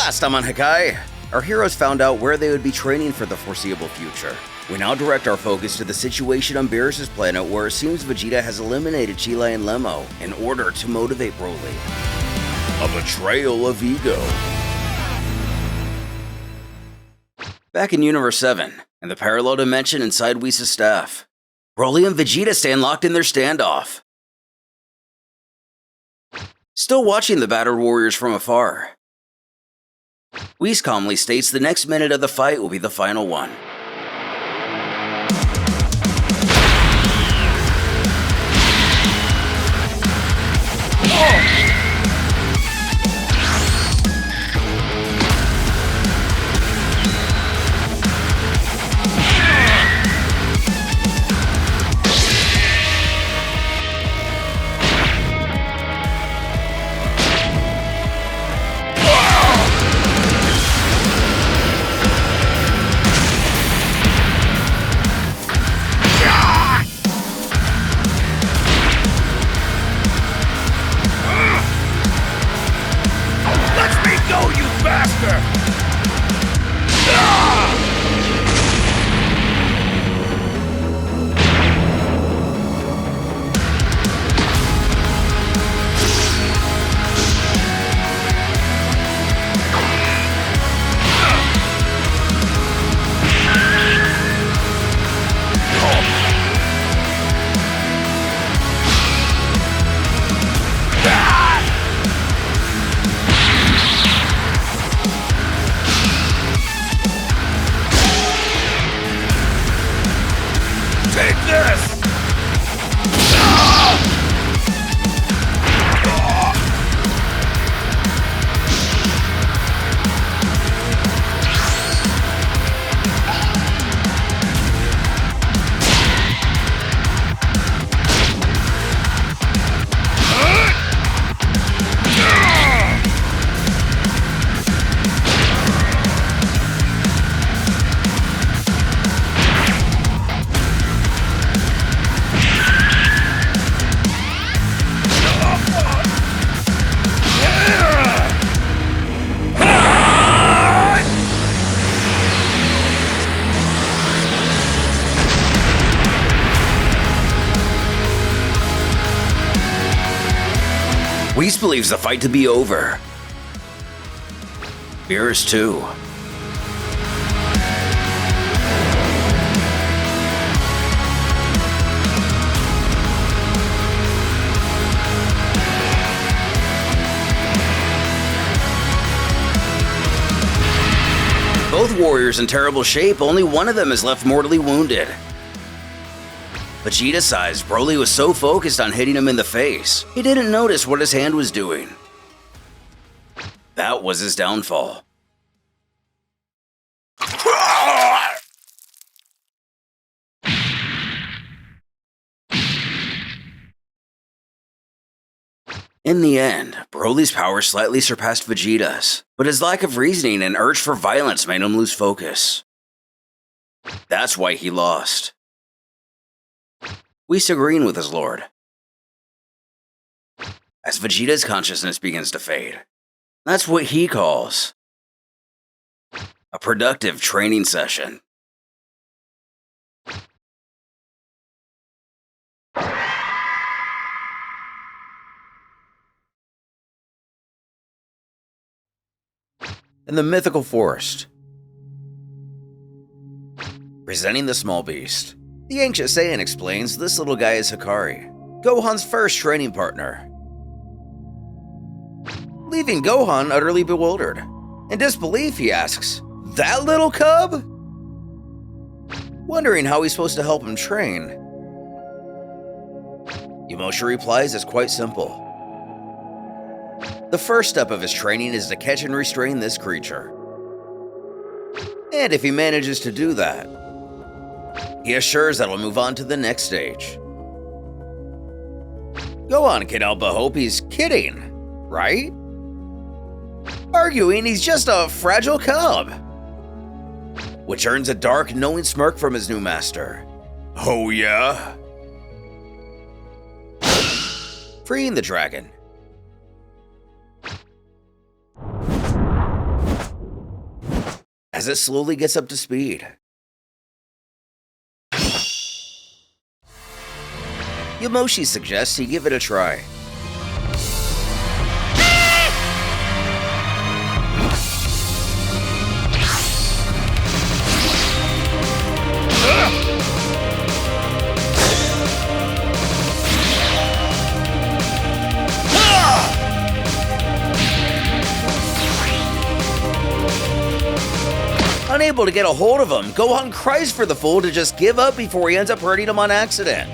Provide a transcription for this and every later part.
Last time on Hakai, our heroes found out where they would be training for the foreseeable future. We now direct our focus to the situation on Beerus' planet where it seems Vegeta has eliminated Cheelai and Lemo in order to motivate Broly. A betrayal of ego. Back in Universe 7, in the parallel dimension inside Whis' staff, Broly and Vegeta stand locked in their standoff. Still watching the battered warriors from afar, Whis calmly states the next minute of the fight will be the final one. Whis believes the fight to be over. Beerus too. Both warriors in terrible shape, only one of them is left mortally wounded. Vegeta sighs. Broly was so focused on hitting him in the face, he didn't notice what his hand was doing. That was his downfall. In the end, Broly's power slightly surpassed Vegeta's, but his lack of reasoning and urge for violence made him lose focus. That's why he lost. Whis agreeing with his lord. As Vegeta's consciousness begins to fade, that's what he calls a productive training session. In the mythical forest, presenting the small beast, the ancient SAIYAN explains this little guy is Hakai, Gohan's first training partner. Leaving Gohan utterly bewildered. In disbelief, he asks, "That little cub?" Wondering how he's supposed to help him train, Yamcha replies it's quite simple. The first step of his training is to catch and restrain this creature. And if he manages to do that, he assures that he'll move on to the next stage. Gohan can't help but hope he's kidding, right? Arguing he's just a fragile cub, which earns a dark, knowing smirk from his new master. Oh yeah? Freeing the dragon. as it slowly gets up to speed. Yamoshi suggests he give it a try. Unable to get a hold of him, Gohan cries for the fool to just give up before he ends up hurting him on accident.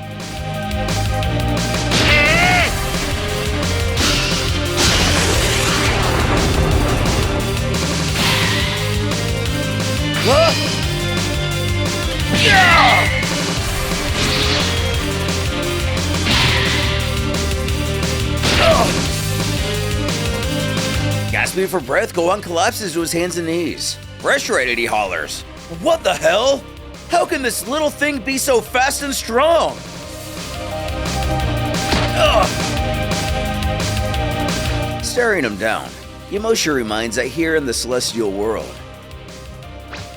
Gasping for breath, Gohan collapses to his hands and knees. Frustrated, he hollers, "What the hell? How can this little thing be so fast and strong?" Staring him down, Yamoshi reminds that here in the celestial world,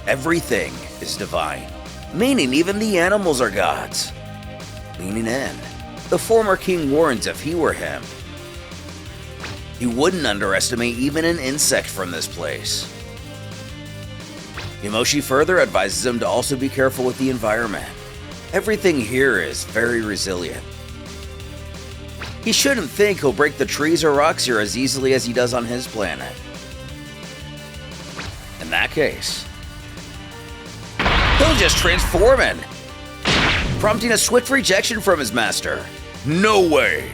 everything is divine, meaning even the animals are gods. Leaning in, the former king warns if he were him, he wouldn't underestimate even an insect from this place. Yamoshi further advises him to also be careful with the environment. Everything here is very resilient. He shouldn't think he'll break the trees or rocks here as easily as he does on his planet. In that case, he'll just transform it, prompting a swift rejection from his master. No way!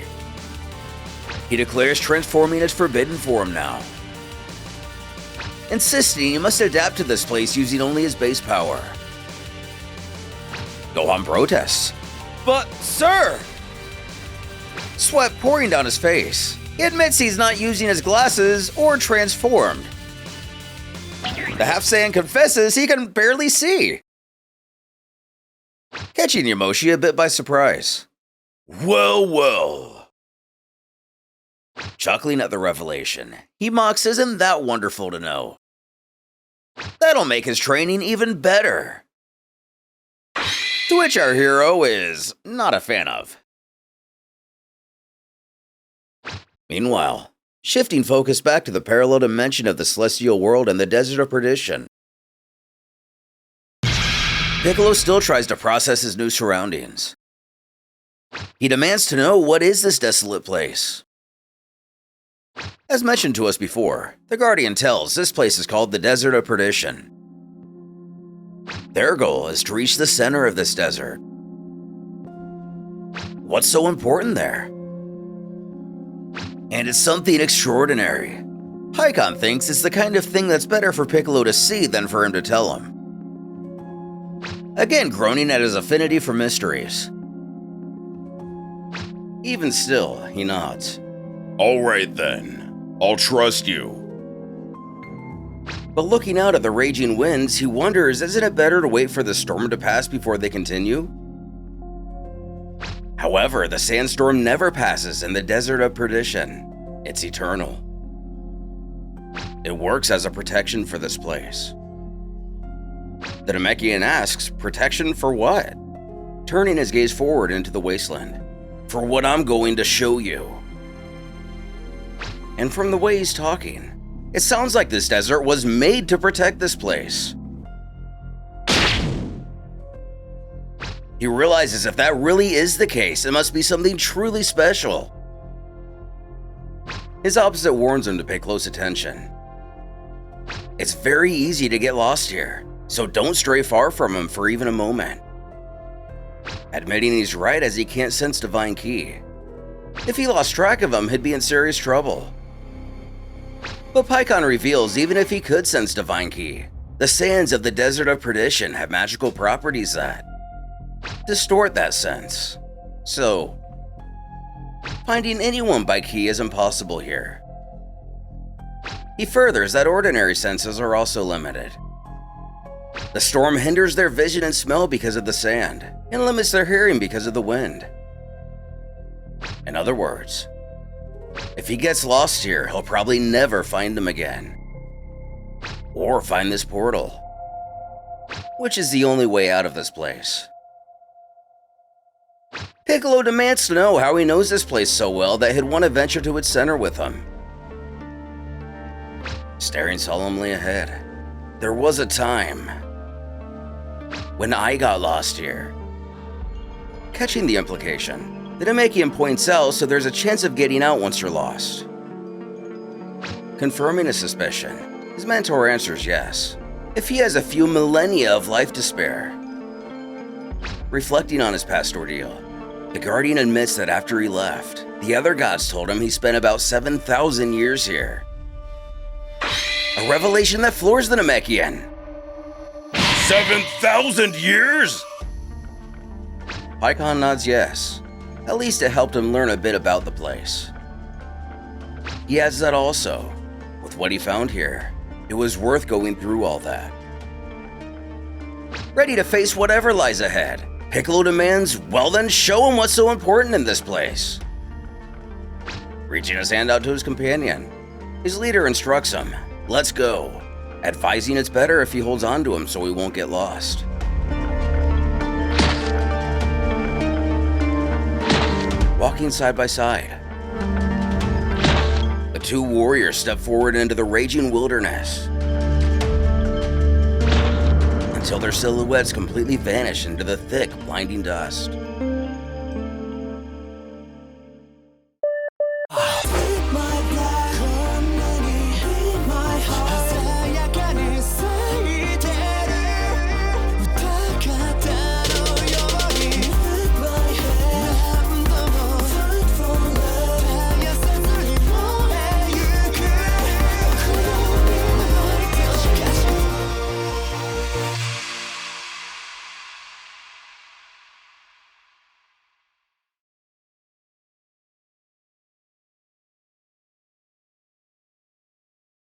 He declares transforming is forbidden for him now, insisting he must adapt to this place using only his base power. Gohan protests. "But, sir!" Sweat pouring down his face, he admits he's not using his glasses or transformed. The Half-Saiyan confesses he can barely see, catching Yamoshi a bit by surprise. Well, well. Chuckling at the revelation, he mocks, "Isn't that wonderful to know? That'll make his training even better." To which our hero is not a fan of. Meanwhile, shifting focus back to the parallel dimension of the celestial world and the Desert of Perdition, Piccolo still tries to process his new surroundings. He demands to know, what is this desolate place? As mentioned to us before, the Guardian tells this place is called the Desert of Perdition. Their goal is to reach the center of this desert. What's so important there? And it's something extraordinary. Hakai thinks it's the kind of thing that's better for Piccolo to see than for him to tell him. Again, groaning at his affinity for mysteries. Even still, he nods. "All right then, I'll trust you." But looking out at the raging winds, he wonders, isn't it better to wait for the storm to pass before they continue? However, the sandstorm never passes in the Desert of Perdition. It's eternal. It works as a protection for this place. The Namekian asks, protection for what? Turning his gaze forward into the wasteland. "For what I'm going to show you." And from the way he's talking, it sounds like this desert was made to protect this place. He realizes if that really is the case, it must be something truly special. His opposite warns him to pay close attention. It's very easy to get lost here, so don't stray far from him for even a moment. Admitting he's right, as he can't sense Divine Ki. If he lost track of him, he'd be in serious trouble. But Pikkon reveals even if he could sense Divine Ki, the sands of the Desert of Perdition have magical properties that distort that sense. So, finding anyone by Ki is impossible here. He furthers that ordinary senses are also limited. The storm hinders their vision and smell because of the sand, and limits their hearing because of the wind. In other words, if he gets lost here, he'll probably never find them again. Or find this portal, which is the only way out of this place. Piccolo demands to know how he knows this place so well that he'd want to venture to its center with him. Staring solemnly ahead, there was a time when I got lost here. Catching the implication, the Namekian points out so there's a chance of getting out once you're lost. Confirming his suspicion, his mentor answers yes, if he has a few millennia of life to spare. Reflecting on his past ordeal, the Guardian admits that after he left, the other gods told him he spent about 7,000 years here. A revelation that floors the Namekian. 7,000 years? Hakai nods yes. At least it helped him learn a bit about the place. He adds that also, with what he found here, it was worth going through all that. Ready to face whatever lies ahead, Piccolo demands, well then show him what's so important in this place. Reaching his hand out to his companion, his leader instructs him, let's go, advising it's better if he holds on to him so he won't get lost. Walking side by side, the two warriors step forward into the raging wilderness until their silhouettes completely vanish into the thick, blinding dust.